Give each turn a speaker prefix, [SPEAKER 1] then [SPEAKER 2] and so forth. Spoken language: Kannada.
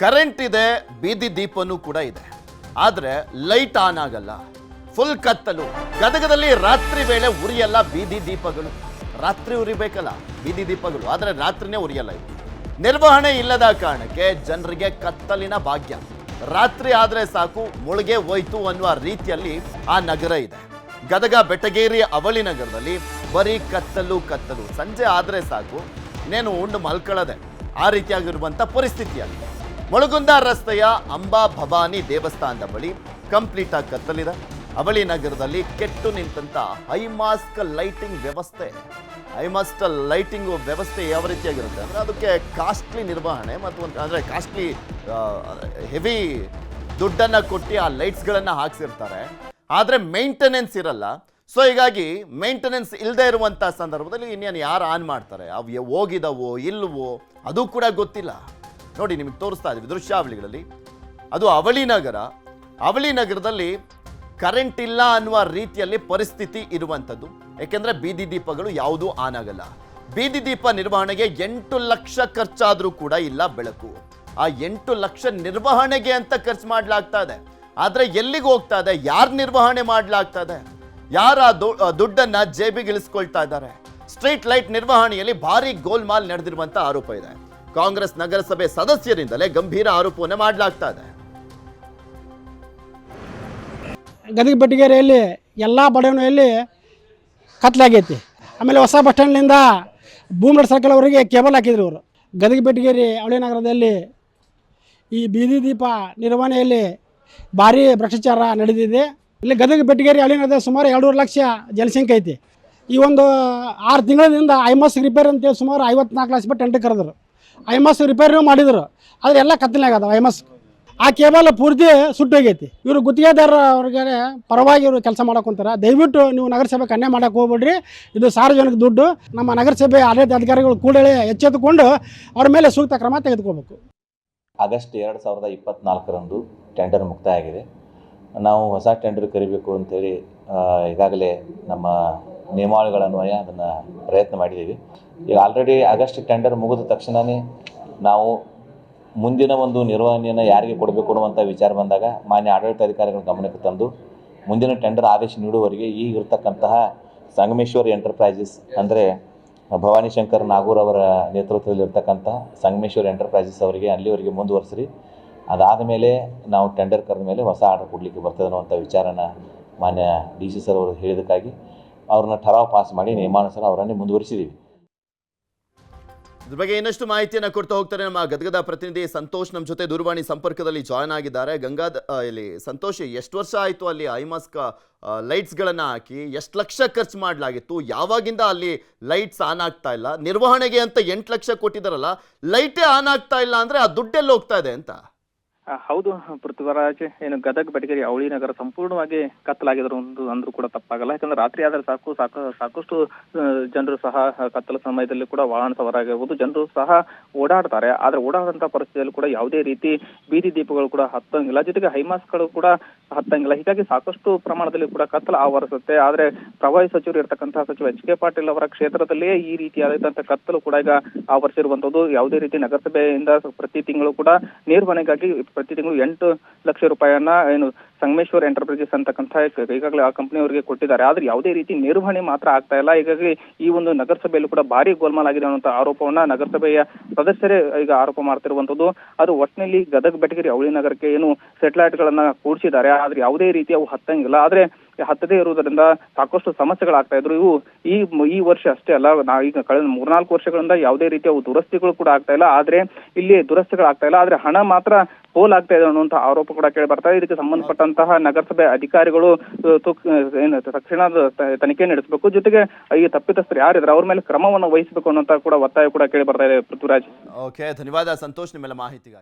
[SPEAKER 1] ಕರೆಂಟ್ ಇದೆ, ಬೀದಿ ದೀಪನೂ ಕೂಡ ಇದೆ, ಆದರೆ ಲೈಟ್ ಆನ್ ಆಗಲ್ಲ. ಫುಲ್ ಕತ್ತಲು. ಗದಗದಲ್ಲಿ ರಾತ್ರಿ ವೇಳೆ ಉರಿಯಲ್ಲ ಬೀದಿ ದೀಪಗಳು. ರಾತ್ರಿ ಉರಿಬೇಕಲ್ಲ ಬೀದಿ ದೀಪಗಳು, ಆದರೆ ರಾತ್ರಿನೇ ಉರಿಯಲ್ಲ. ಇದು ನಿರ್ವಹಣೆ ಇಲ್ಲದ ಕಾರಣಕ್ಕೆ ಜನರಿಗೆ ಕತ್ತಲಿನ ಭಾಗ್ಯ. ರಾತ್ರಿ ಆದರೆ ಸಾಕು ಮುಳುಗೆ ಹೋಯ್ತು ಅನ್ನುವ ರೀತಿಯಲ್ಲಿ ಆ ನಗರ ಇದೆ. ಗದಗ ಬೆಟಗೇರಿ ಅವಳಿ ನಗರದಲ್ಲಿ ಬರೀ ಕತ್ತಲು ಕತ್ತಲು. ಸಂಜೆ ಆದರೆ ಸಾಕು ಇನ್ನೇನು ಉಂಡು ಮಲ್ಕೊಳ್ಳದೆ ಆ ರೀತಿಯಾಗಿರುವಂಥ ಪರಿಸ್ಥಿತಿಯಲ್ಲಿ ಮುಳುಗುಂದ ರಸ್ತೆಯ ಅಂಬಾ ಭವಾನಿ ದೇವಸ್ಥಾನದ ಬಳಿ ಕಂಪ್ಲೀಟ್ ಆಗಿ ಕತ್ತಲಿದೆ. ಅವಳಿ ನಗರದಲ್ಲಿ ಕೆಟ್ಟು ನಿಂತಂತ ಹೈಮಾಸ್ಟ್ ಲೈಟಿಂಗ್ ವ್ಯವಸ್ಥೆ. ಹೈಮಾಸ್ಟ್ ಲೈಟಿಂಗ್ ವ್ಯವಸ್ಥೆ ಯಾವ ರೀತಿಯಾಗಿರುತ್ತೆ ಅಂದರೆ ಅದಕ್ಕೆ ಕಾಸ್ಟ್ಲಿ ನಿರ್ವಹಣೆ ಮತ್ತು ಅಂದರೆ ಕಾಸ್ಟ್ಲಿ ಹೆವಿ ದುಡ್ಡನ್ನು ಕೊಟ್ಟು ಆ ಲೈಟ್ಸ್ಗಳನ್ನು ಹಾಕ್ಸಿರ್ತಾರೆ, ಆದರೆ ಮೇಂಟೆನೆನ್ಸ್ ಇರಲ್ಲ. ಸೊ ಹೀಗಾಗಿ ಮೇಂಟೆನೆನ್ಸ್ ಇಲ್ಲದೆ ಇರುವಂಥ ಸಂದರ್ಭದಲ್ಲಿ ಇನ್ನೇನು ಯಾರು ಆನ್ ಮಾಡ್ತಾರೆ, ಅವು ಹೋಗಿದವೋ ಇಲ್ವೋ ಅದು ಕೂಡ ಗೊತ್ತಿಲ್ಲ. ನೋಡಿ ನಿಮಗೆ ತೋರಿಸ್ತಾ ಇದ್ದೀವಿ ದೃಶ್ಯಾವಳಿಗಳಲ್ಲಿ. ಅದು ಅವಳಿ ನಗರ. ಅವಳಿ ನಗರದಲ್ಲಿ ಕರೆಂಟ್ ಇಲ್ಲ ಅನ್ನುವ ರೀತಿಯಲ್ಲಿ ಪರಿಸ್ಥಿತಿ ಇರುವಂಥದ್ದು. ಯಾಕೆಂದರೆ ಬೀದಿ ದೀಪಗಳು ಯಾವುದೂ ಆನ್ ಆಗಲ್ಲ. ಬೀದಿ ದೀಪ ನಿರ್ವಹಣೆಗೆ 8 ಲಕ್ಷ ಖರ್ಚಾದರೂ ಕೂಡ ಇಲ್ಲ ಬೆಳಕು. ಆ 8 ಲಕ್ಷ ನಿರ್ವಹಣೆಗೆ ಅಂತ ಖರ್ಚು ಮಾಡಲಾಗ್ತಾ ಇದೆ. ಆದರೆ ಎಲ್ಲಿಗೆ ಹೋಗ್ತಾ ಇದೆ, ಯಾರು ನಿರ್ವಹಣೆ ಮಾಡಲಾಗ್ತಾ ಇದೆ, ಯಾರ ದುಡ್ಡನ್ನು ಜೇಬಿಗೆ ಇಳಿಸ್ಕೊಳ್ತಾ ಇದ್ದಾರೆ. ಸ್ಟ್ರೀಟ್ ಲೈಟ್ ನಿರ್ವಹಣೆಯಲ್ಲಿ ಭಾರಿ ಗೋಲ್ಮಾಲ್ ನಡೆದಿರುವಂಥ ಆರೋಪ ಇದೆ. ಕಾಂಗ್ರೆಸ್ ನಗರಸಭೆ ಸದಸ್ಯರಿಂದಲೇ ಗಂಭೀರ ಆರೋಪವನ್ನು ಮಾಡಲಾಗ್ತಾ ಇದೆ.
[SPEAKER 2] ಗದಗ ಬೆಟಗೇರಿಯಲ್ಲಿ ಎಲ್ಲ ಬಡವಣೆಯಲ್ಲಿ ಕತ್ಲಾಗೈತಿ. ಆಮೇಲೆ ಹೊಸ ಬಸ್ ಸ್ಟ್ಯಾಂಡ್ನಿಂದ ಬೂಮ್ರಡ್ ಸರ್ಕಲ್ವರೆಗೆ ಕೇಬಲ್ ಹಾಕಿದ್ರು ಅವರು. ಗದಗ ಬೆಟಗೇರಿ ಅವಳಿ ನಗರದಲ್ಲಿ ಈ ಬೀದಿ ದೀಪ ನಿರ್ವಹಣೆಯಲ್ಲಿ ಭಾರಿ ಭ್ರಷ್ಟಾಚಾರ ನಡೆದಿದೆ. ಇಲ್ಲಿ ಗದಗ ಬೆಟಗೇರಿ ಅವಳಿ ನಗರದ ಸುಮಾರು 2.5 ಲಕ್ಷ ಜನಸಂಖ್ಯೆ ಐತಿ. ಈ ಒಂದು 6 ತಿಂಗಳಿಂದ ಐಮಾಸ್ ರಿಪೇರ್ ಅಂತೇಳಿ ಸುಮಾರು 54 ಲಕ್ಷ ರೂಪಾಯಿ ಟೆಂಟ್ ಕರೆದ್ರು. ಐಮಾಸ್ ರಿಪೇರಿನೂ ಮಾಡಿದರು, ಆದರೆ ಎಲ್ಲ ಕತ್ತಲಾಗದ ಐಮಾಸ್. ಆ ಕೇಬಲ್ ಪೂರ್ತಿ ಸುಟ್ಟೋಗೈತಿ. ಇವರು ಗುತ್ತಿಗೆದಾರ ಅವ್ರಿಗೆ ಪರವಾಗಿ ಇವರು ಕೆಲಸ ಮಾಡಕೊಂತಾರೆ. ದಯವಿಟ್ಟು ನೀವು ನಗರಸಭೆಗೆ ಅನ್ಯಾಯ ಮಾಡಕ್ಕೆ ಹೋಗ್ಬೇಡ್ರಿ, ಇದು ಸಾರ್ವಜನಿಕ ದುಡ್ಡು. ನಮ್ಮ ನಗರಸಭೆ ಆಡಳಿತ ಅಧಿಕಾರಿಗಳು ಕೂಡಲೇ ಎಚ್ಚೆತ್ತುಕೊಂಡು ಅವ್ರ ಮೇಲೆ ಸೂಕ್ತ ಕ್ರಮ ತೆಗೆದುಕೋಬೇಕು.
[SPEAKER 3] ಆಗಸ್ಟ್ 2024ರಂದು ಟೆಂಡರ್ ಮುಕ್ತಾಯ ಆಗಿದೆ. ನಾವು ಹೊಸ ಟೆಂಡರ್ ಕರಿಬೇಕು ಅಂತೇಳಿ ಈಗಾಗಲೇ ನಮ್ಮ ನಿಯಮಾವಳಿಗಳನ್ವಯ ಅದನ್ನು ಪ್ರಯತ್ನ ಮಾಡಿದ್ದೀವಿ. ಈಗ ಆಲ್ರೆಡಿ ಆಗಸ್ಟ್ ಟೆಂಡರ್ ಮುಗಿದ ತಕ್ಷಣವೇ ನಾವು ಮುಂದಿನ ಒಂದು ನಿರ್ವಹಣೆಯನ್ನು ಯಾರಿಗೆ ಕೊಡಬೇಕು ಅನ್ನುವಂಥ ವಿಚಾರ ಬಂದಾಗ ಮಾನ್ಯ ಆಡಳಿತಾಧಿಕಾರಿಗಳ ಗಮನಕ್ಕೆ ತಂದು ಮುಂದಿನ ಟೆಂಡರ್ ಆದೇಶ ನೀಡುವವರೆಗೆ ಈಗಿರ್ತಕ್ಕಂತಹ ಸಂಗಮೇಶ್ವರ್ ಎಂಟರ್ಪ್ರೈಸಸ್ ಅಂದರೆ ಭವಾನಿ ಶಂಕರ್ ನಾಗೂರ್ ಅವರ ನೇತೃತ್ವದಲ್ಲಿರ್ತಕ್ಕಂಥ ಸಂಗಮೇಶ್ವರ್ ಎಂಟರ್ಪ್ರೈಸಸ್ ಅವರಿಗೆ ಅಲ್ಲಿವರೆಗೆ ಮುಂದುವರಿಸ್ರಿ. ಅದಾದ ಮೇಲೆ ನಾವು ಟೆಂಡರ್ ಕರೆದ ಮೇಲೆ ಹೊಸ ಆರ್ಡರ್ ಕೊಡಲಿಕ್ಕೆ ಬರ್ತದೆ ಅನ್ನುವಂಥ ವಿಚಾರನ ಮಾನ್ಯ DC ಸರ್ ಅವರು ಹೇಳಿದ್ದಕ್ಕಾಗಿ ಅವ್ರನ್ನ ಠರಾವ್ ಪಾಸ್ ಮಾಡಿ ನಿಯಮಾನುಸಾರ ಅವರನ್ನೇ ಮುಂದುವರಿಸಿದ್ದೀವಿ.
[SPEAKER 1] ಇದ್ರ ಬಗ್ಗೆ ಇನ್ನಷ್ಟು ಮಾಹಿತಿಯನ್ನು ಕೊಡ್ತಾ ಹೋಗ್ತಾರೆ ನಮ್ಮ ಗದಗದ ಪ್ರತಿನಿಧಿ ಸಂತೋಷ್ ನಮ್ಮ ಜೊತೆ ದೂರವಾಣಿ ಸಂಪರ್ಕದಲ್ಲಿ ಜಾಯ್ನ್ ಆಗಿದ್ದಾರೆ. ಇಲ್ಲಿ ಸಂತೋಷ್, ಎಷ್ಟು ವರ್ಷ ಆಯಿತು ಅಲ್ಲಿ ಐಮಾಸ್ಕ್ ಲೈಟ್ಸ್ಗಳನ್ನು ಹಾಕಿ? ಎಷ್ಟು ಲಕ್ಷ ಖರ್ಚು ಮಾಡಲಾಗಿತ್ತು? ಯಾವಾಗಿಂದ ಅಲ್ಲಿ ಲೈಟ್ಸ್ ಆನ್ ಆಗ್ತಾ ಇಲ್ಲ? ನಿರ್ವಹಣೆಗೆ ಅಂತ 8 ಲಕ್ಷ ಕೊಟ್ಟಿದ್ದಾರಲ್ಲ, ಲೈಟೇ ಆನ್ ಆಗ್ತಾ ಇಲ್ಲ ಅಂದರೆ ಆ ದುಡ್ಡೆಲ್ಲಿ ಹೋಗ್ತಾ ಇದೆ ಅಂತ?
[SPEAKER 4] ಹೌದು ಪೃಥ್ವಿರಾಜ್, ಏನು ಗದಗ ಬೆಟಗೇರಿ ಅವಳಿ ನಗರ ಸಂಪೂರ್ಣವಾಗಿ ಕತ್ತಲಾಗಿದ್ರು ಅಂದ್ರೂ ಕೂಡ ತಪ್ಪಾಗಲ್ಲ. ಯಾಕಂದ್ರೆ ರಾತ್ರಿ ಆದರೆ ಸಾಕಷ್ಟು ಜನರು ಸಹ ಕತ್ತಲ ಸಮಯದಲ್ಲಿ ಕೂಡ ವಾಹನ ಸವಾರಾಗಿರ್ಬೋದು, ಜನರು ಸಹ ಓಡಾಡ್ತಾರೆ. ಆದ್ರೆ ಓಡಾಡಂತ ಪರಿಸ್ಥಿತಿಯಲ್ಲಿ ಕೂಡ ಯಾವುದೇ ರೀತಿ ಬೀದಿ ದೀಪಗಳು ಕೂಡ ಹತ್ತಂಗಿಲ್ಲ, ಜೊತೆಗೆ ಹೈಮಾಸ್ಕ್ಗಳು ಕೂಡ ಹತ್ತಂಗಿಲ್ಲ. ಹೀಗಾಗಿ ಸಾಕಷ್ಟು ಪ್ರಮಾಣದಲ್ಲಿ ಕೂಡ ಕತ್ತಲ ಆವರಿಸುತ್ತೆ. ಆದ್ರೆ ಪ್ರವಾಸಿ ಸಚಿವರು ಇರ್ತಕ್ಕಂತಹ ಸಚಿವ HK ಪಾಟೀಲ್ ಅವರ ಕ್ಷೇತ್ರದಲ್ಲಿಯೇ ಈ ರೀತಿಯಾದಂತಹ ಕತ್ತಲು ಕೂಡ ಈಗ ಆವರಿಸಿರುವಂತದ್ದು. ಯಾವುದೇ ರೀತಿ ನಗರಸಭೆಯಿಂದ ಪ್ರತಿ ತಿಂಗಳು ಕೂಡ ನಿರ್ವಹಣೆಗಾಗಿ ಪ್ರತಿ ತಿಂಗಳು 8 ಲಕ್ಷ ರೂಪಾಯಿಯನ್ನ ಏನು ಸಂಗಮೇಶ್ವರ್ ಎಂಟರ್ಪ್ರೈಸಸ್ ಅಂತಕ್ಕಂಥ ಈಗಾಗಲೇ ಆ ಕಂಪನಿಯವರಿಗೆ ಕೊಟ್ಟಿದ್ದಾರೆ. ಆದ್ರೆ ಯಾವುದೇ ರೀತಿ ನಿರ್ವಹಣೆ ಮಾತ್ರ ಆಗ್ತಾ ಇಲ್ಲ. ಹೀಗಾಗಿ ಈ ಒಂದು ನಗರಸಭೆಯಲ್ಲೂ ಕೂಡ ಭಾರಿ ಗೋಲ್ಮಾಲ್ ಆಗಿದೆ ಅನ್ನುವಂಥ ಆರೋಪವನ್ನ ನಗರಸಭೆಯ ಸದಸ್ಯರೇ ಈಗ ಆರೋಪ ಮಾಡ್ತಿರುವಂತದ್ದು. ಅದು ಒಟ್ಟಿನಲ್ಲಿ ಗದಗ ಬೆಟಗೇರಿ ಅವಳಿ ನಗರಕ್ಕೆ ಏನು ಸೆಟಲೈಟ್ ಗಳನ್ನ ಕೂಡಿಸಿದ್ದಾರೆ, ಆದ್ರೆ ಯಾವುದೇ ರೀತಿ ಅವು ಹತ್ತಂಗಿಲ್ಲ. ಆದ್ರೆ ಹತ್ತದೇ ಇರುವುದರಿಂದ ಸಾಕಷ್ಟು ಸಮಸ್ಯೆಗಳಾಗ್ತಾ ಇದ್ರು. ಇವು ಈ ವರ್ಷ ಅಷ್ಟೇ ಅಲ್ಲ, ಈಗ ಕಳೆದ 3-4 ವರ್ಷಗಳಿಂದ ಯಾವುದೇ ರೀತಿಯ ದುರಸ್ತಿಗಳು ಕೂಡ ಆಗ್ತಾ ಇಲ್ಲ. ಆದ್ರೆ ಇಲ್ಲಿ ದುರಸ್ತಿಗಳಾಗ್ತಾ ಇಲ್ಲ, ಆದ್ರೆ ಹಣ ಮಾತ್ರ ಪೋಲ್ ಆಗ್ತಾ ಇದೆ ಅನ್ನುವಂಥ ಆರೋಪ ಕೂಡ ಕೇಳಿ ಬರ್ತಾ ಇದೆ. ಇದಕ್ಕೆ ಸಂಬಂಧಪಟ್ಟಂತಹ ನಗರಸಭೆ ಅಧಿಕಾರಿಗಳು ತಕ್ಷಣ ತನಿಖೆ ನಡೆಸಬೇಕು. ಜೊತೆಗೆ ಈ ತಪ್ಪಿತಸ್ಥರು ಯಾರಿದ್ರೆ ಅವ್ರ ಮೇಲೆ ಕ್ರಮವನ್ನು ವಹಿಸಬೇಕು ಅನ್ನೋಂತ ಕೂಡ ಒತ್ತಾಯ ಕೂಡ ಕೇಳಿ ಬರ್ತಾ ಇದೆ. ಪೃಥ್ವಿರಾಜ್,
[SPEAKER 1] ಓಕೆ, ಧನ್ಯವಾದ ಸಂತೋಷ್ ನಿಮ್ಮೆಲ್ಲ ಮಾಹಿತಿಗಾಗಿ.